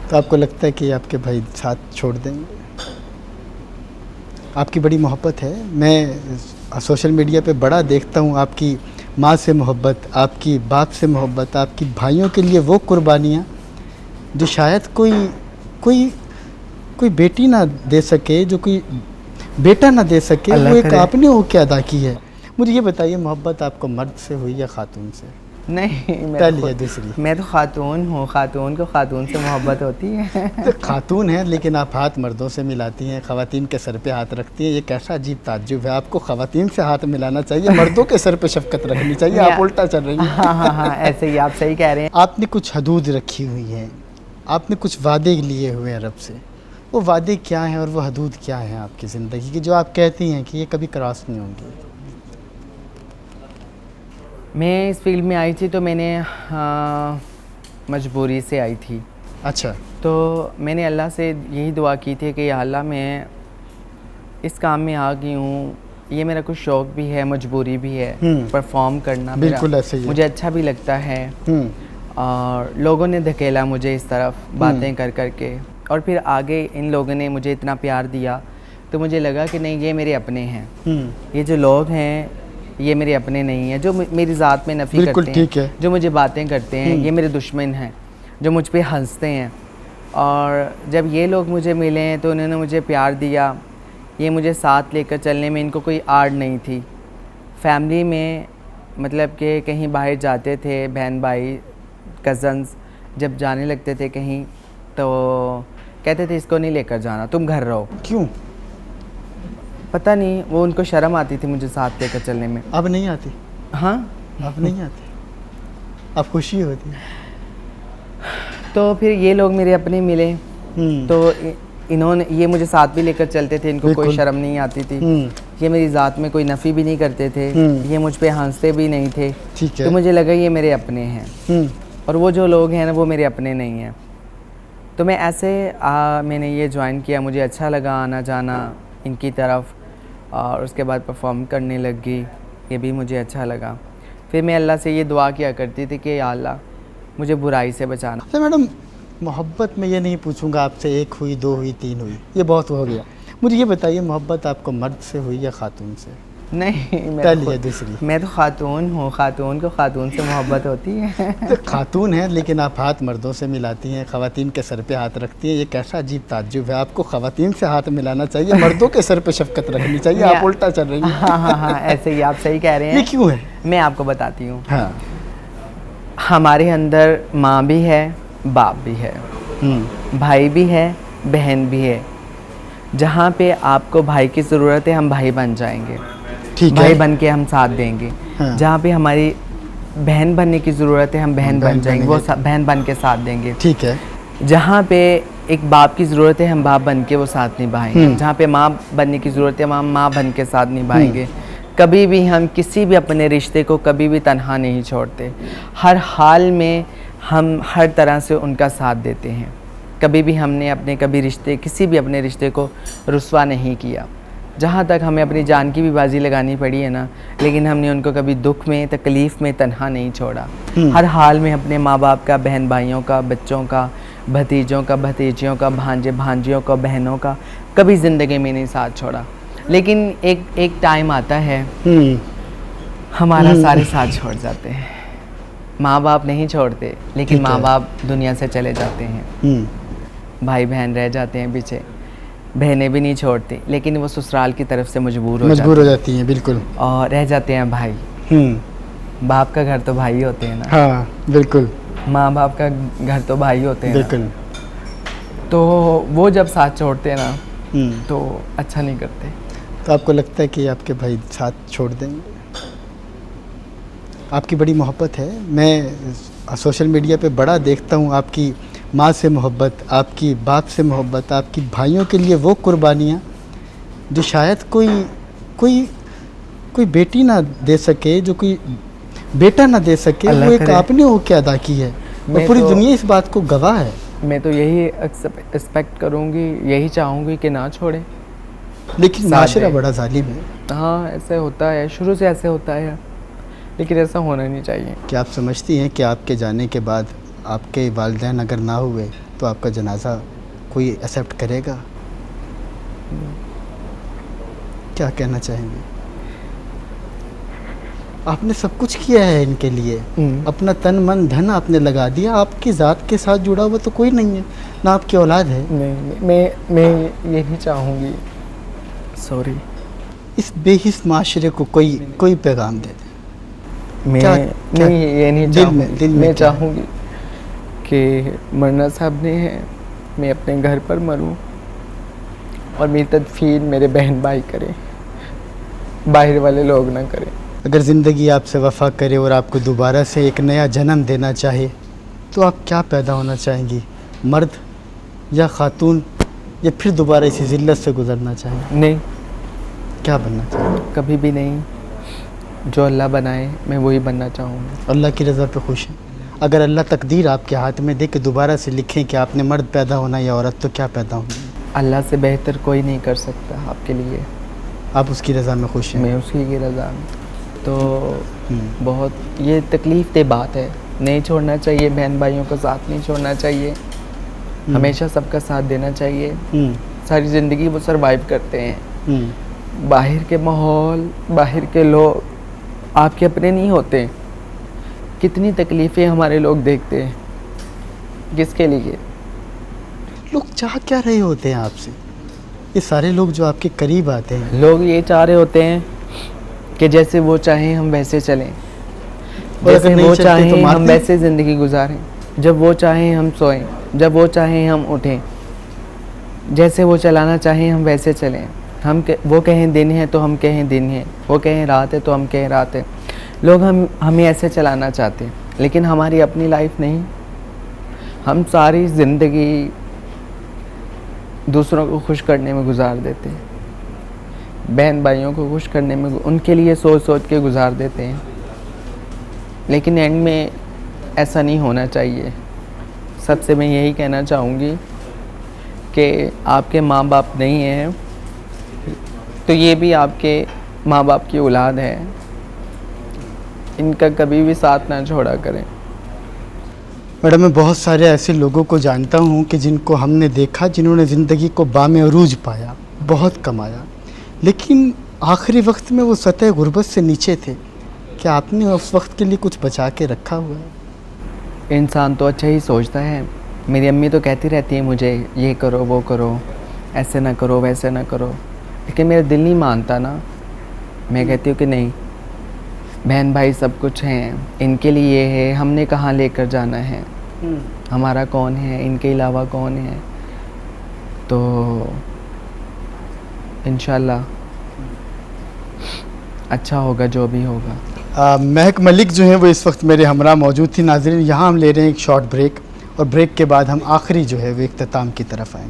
तो आपको लगता है कि आपके भाई साथ छोड़ देंगे? आपकी बड़ी मोहब्बत है, मैं सोशल मीडिया पे बड़ा देखता हूँ आपकी माँ से मोहब्बत, आपकी बाप से मोहब्बत, आपकी भाइयों के लिए वो कुर्बानियाँ जो शायद कोई कोई कोई बेटी ना दे सके, जो कोई बेटा ना दे सके, अल्लाह वो एक करे। आपने होके अदा की है। मुझे ये बताइए, मोहब्बत आपको मर्द से हुई या खातून से? नहीं, पहली या दूसरी? मैं तो खातून हूँ, खातून को खातून से मोहब्बत होती है। तो खातून है, लेकिन आप हाथ मर्दों से मिलाती हैं, ख़वातीन के सर पे हाथ रखती हैं। ये कैसा अजीब ताज्जुब है। आपको ख़वातीन से हाथ मिलाना चाहिए, मर्दों के सर पे शफ़क़त रखनी चाहिए। आप उल्टा चल रही हैं। हाँ हाँ हाँ, ऐसे ही आप सही कह रहे हैं। आपने कुछ हदूद रखी हुई हैं, आपने कुछ वादे लिए हुए हैं रब से। वो वादे क्या हैं और वो हदूद क्या हैं आपकी ज़िंदगी की, जो आप कहती हैं कि ये कभी क्रॉस नहीं होंगी? मैं इस फील्ड में आई थी तो मैंने मजबूरी से आई थी। अच्छा। तो मैंने अल्लाह से यही दुआ की थी कि या अल्लाह, मैं इस काम में आ गई हूँ, ये मेरा कुछ शौक़ भी है, मजबूरी भी है, परफॉर्म करना बिल्कुल ऐसे ही है। मुझे अच्छा भी लगता है। और लोगों ने धकेला मुझे इस तरफ बातें कर कर के, और फिर आगे इन लोगों ने मुझे इतना प्यार दिया तो मुझे लगा कि नहीं, ये मेरे अपने हैं। ये जो लोग हैं ये मेरे अपने नहीं हैं, जो मेरी ज़ात में नफ़ी करते हैं, जो मुझे बातें करते हैं, ये मेरे दुश्मन हैं, जो मुझ पे हंसते हैं। और जब ये लोग मुझे मिले तो उन्होंने मुझे प्यार दिया, ये मुझे साथ लेकर चलने में इनको कोई आड़ नहीं थी। फैमिली में मतलब कि कहीं बाहर जाते थे, बहन भाई कज़न्स जब जाने लगते थे कहीं, तो कहते थे इसको नहीं लेकर जाना, तुम घर रहो। क्यों? पता नहीं, वो उनको शर्म आती थी मुझे साथ लेकर चलने में। अब नहीं आती? हाँ, अब नहीं आती, अब खुशी होती है। तो फिर ये लोग मेरे अपने मिले, तो इन्होंने, ये मुझे साथ भी लेकर चलते थे, इनको कोई शर्म नहीं आती थी। ये मेरी ज़ात में कोई नफ़ी भी नहीं करते थे, ये मुझ पे हंसते भी नहीं थे। ठीक है। तो मुझे लगा ये मेरे अपने हैं, और वो जो लोग हैं ना वो मेरे अपने नहीं हैं। तो मैं ऐसे मैंने ये ज्वाइन किया, मुझे अच्छा लगा आना जाना इनकी तरफ, और उसके बाद परफॉर्म करने लग गई, ये भी मुझे अच्छा लगा। फिर मैं अल्लाह से ये दुआ किया करती थी कि या अल्लाह, मुझे बुराई से बचाना। तो मैडम, मोहब्बत में ये नहीं पूछूंगा आपसे 1 हुई, 2 हुई, 3 हुई, ये बहुत हो गया। मुझे ये बताइए, मोहब्बत आपको मर्द से हुई या खातून से? नहीं, पहली या दूसरी? मैं तो खातून हूँ, खातून को खातून से मोहब्बत होती है। तो खातून है, लेकिन आप हाथ मर्दों से मिलाती हैं, ख़वातीन के सर पे हाथ रखती हैं। ये कैसा अजीब ताज्जुब है। आपको ख़वातीन से हाथ मिलाना चाहिए, मर्दों के सर पे शफ़क़त रखनी चाहिए। आप उल्टा चल रही हैं। हाँ हाँ हाँ, ऐसे ही आप सही कह रहे हैं। ये क्यों है? मैं आपको बताती हूँ। हाँ। हमारे अंदर माँ भी है, बाप भी है, भाई भी है, बहन भी है। जहाँ पे आपको भाई की ज़रूरत है, हम भाई बन जाएंगे, भाई बन के हम साथ देंगे। हाँ। जहाँ पे हमारी बहन बनने की ज़रूरत है, हम बहन बन जाएंगे, वो बहन बन के साथ देंगे। ठीक है। जहाँ पे एक बाप की ज़रूरत है, हम बाप बन के वो साथ निभाएंगे। जहाँ पे माँ बनने की ज़रूरत है, हम माँ बन के साथ निभाएंगे। कभी भी हम किसी भी अपने रिश्ते को कभी भी तन्हा नहीं छोड़ते, हर हाल में हम हर तरह से उनका साथ देते हैं। कभी भी हमने अपने किसी भी अपने रिश्ते को रुस्वा नहीं किया। जहाँ तक हमें अपनी जान की भी बाजी लगानी पड़ी है ना, लेकिन हमने उनको कभी दुख में, तकलीफ़ में तन्हा नहीं छोड़ा। हर हाल में अपने माँ बाप का, बहन भाइयों का, बच्चों का, भतीजों का, भतीजियों का, भांजे भांजियों का, बहनों का कभी ज़िंदगी में नहीं साथ छोड़ा। लेकिन एक टाइम आता है हमारा सारे साथ छोड़ जाते हैं। माँ बाप नहीं छोड़ते, लेकिन माँ बाप दुनिया से चले जाते हैं। भाई बहन रह जाते हैं पीछे, बहनें भी नहीं छोड़ती, लेकिन वो ससुराल की तरफ से मजबूर हो जाती हैं। बिल्कुल। और रह जाते हैं भाई। बाप का घर तो भाई होते हैं ना। हाँ, बिल्कुल। माँ बाप का घर तो भाई होते हैं। बिल्कुल। तो वो जब साथ छोड़ते हैं ना तो अच्छा नहीं करते। तो आपको लगता है कि आपके भाई साथ छोड़ देंगे? आपकी बड़ी मोहब्बत है, मैं सोशल मीडिया पे बड़ा देखता हूँ आपकी माँ से मोहब्बत, आपकी बाप से मोहब्बत, आपकी भाइयों के लिए वो कुर्बानियाँ जो शायद कोई बेटी ना दे सके, जो कोई बेटा ना दे सके, वो एक आपने होके अदा की है, और पूरी दुनिया इस बात को गवाह है। मैं तो यही एक्सपेक्ट करूँगी, यही चाहूँगी कि ना छोड़े, लेकिन माशरा बड़ा जालिम है। हाँ, ऐसे होता है, शुरू से ऐसे होता है, लेकिन ऐसा होना नहीं चाहिए। क्या आप समझती हैं कि आपके जाने के बाद आपके वालिदैन अगर ना हुए तो आपका जनाजा कोई एक्सेप्ट करेगा? क्या कहना चाहेंगे? आपने सब कुछ किया है इनके लिए, अपना तन मन धन आपने लगा दिया, आपकी ज़ात के साथ जुड़ा हुआ तो कोई नहीं है, ना आपकी औलाद है। नहीं, मैं ये नहीं चाहूँगी, सॉरी। इस बेहिस माशरे को कोई पैगाम दे दे। मैं क्या नहीं, ये नहीं दिल चाहूँगी। में मैं क्या है? चाहूँगी कि मरना साहब ने है, मैं अपने घर पर मरूं और मेरी तदफीन मेरे बहन भाई करें, बाहर वाले लोग ना करें। अगर ज़िंदगी आपसे वफ़ा करे और आपको दोबारा से एक नया जन्म देना चाहे तो आप क्या पैदा होना चाहेंगी, मर्द या खातून, या फिर दोबारा इसी ज़िल्लत से गुजरना चाहेंगे? नहीं, क्या बनना चाहेंगे? कभी भी नहीं। जो अल्लाह बनाए मैं वही बनना चाहूँगी। अल्लाह की रज़ा पे खुश हैं? अगर अल्लाह तकदीर आपके हाथ में दे कि दोबारा से लिखें कि आपने मर्द पैदा होना या औरत, तो क्या पैदा होंगी? अल्लाह से बेहतर कोई नहीं कर सकता आपके लिए। आप उसकी रज़ा में खुश हैं? मैं उसकी की रज़ा में। तो बहुत ये तकलीफ़ दे बात है, नहीं छोड़ना चाहिए, बहन भाइयों का साथ नहीं छोड़ना चाहिए, हमेशा सबका साथ देना चाहिए। सारी ज़िंदगी वो सरवाइव करते हैं। बाहर के माहौल, बाहर के लोग आपके अपने नहीं होते। कितनी तकलीफ़ें हमारे लोग देखते हैं, किसके लिए? लोग चाह क्या रहे होते हैं आपसे? ये सारे लोग जो आपके करीब आते हैं, लोग ये चाह रहे होते हैं कि जैसे वो चाहें हम वैसे चलें, और जैसे अगर नहीं वो चलते चाहें तो हम मारते? वैसे ज़िंदगी गुजारें, जब वो चाहें हम सोएं, जब वो चाहें हम उठें, जैसे वो चलाना चाहें हम वैसे चलें। वो कहें दिन है तो हम कहें दिन है, वो कहें रात है तो हम कहें रात है। लोग हमें ऐसे चलाना चाहते हैं, लेकिन हमारी अपनी लाइफ नहीं। हम सारी ज़िंदगी दूसरों को खुश करने में गुजार देते हैं, बहन भाइयों को खुश करने में, उनके लिए सोच सोच के गुजार देते हैं, लेकिन एंड में ऐसा नहीं होना चाहिए। सबसे मैं यही कहना चाहूँगी कि आपके माँ बाप नहीं हैं तो ये भी आपके माँ बाप की औलाद है, इनका कभी भी साथ ना छोड़ा करें। मैडम, मैं बहुत सारे ऐसे लोगों को जानता हूँ कि जिनको हमने देखा, जिन्होंने ज़िंदगी को बामे अरूज पाया, बहुत कमाया, लेकिन आखिरी वक्त में वो सतह गुर्बत से नीचे थे। क्या आपने उस वक्त के लिए कुछ बचा के रखा हुआ है? इंसान तो अच्छा ही सोचता है। मेरी अम्मी तो कहती रहती है मुझे, ये करो वो करो, ऐसे ना करो वैसे ना करो, लेकिन मेरा दिल नहीं मानता ना। मैं कहती हूँ कि नहीं, बहन भाई सब कुछ हैं, इनके लिए है, हमने कहाँ लेकर जाना है, हमारा कौन है, इनके अलावा कौन है। तो इंशाल्लाह अच्छा होगा जो भी होगा। महक मलिक जो है वो इस वक्त मेरे हमरा मौजूद थी। नाज़रीन, यहाँ हम ले रहे हैं एक शॉर्ट ब्रेक, और ब्रेक के बाद हम आखिरी जो है वो इख्तिताम की तरफ आएंगे।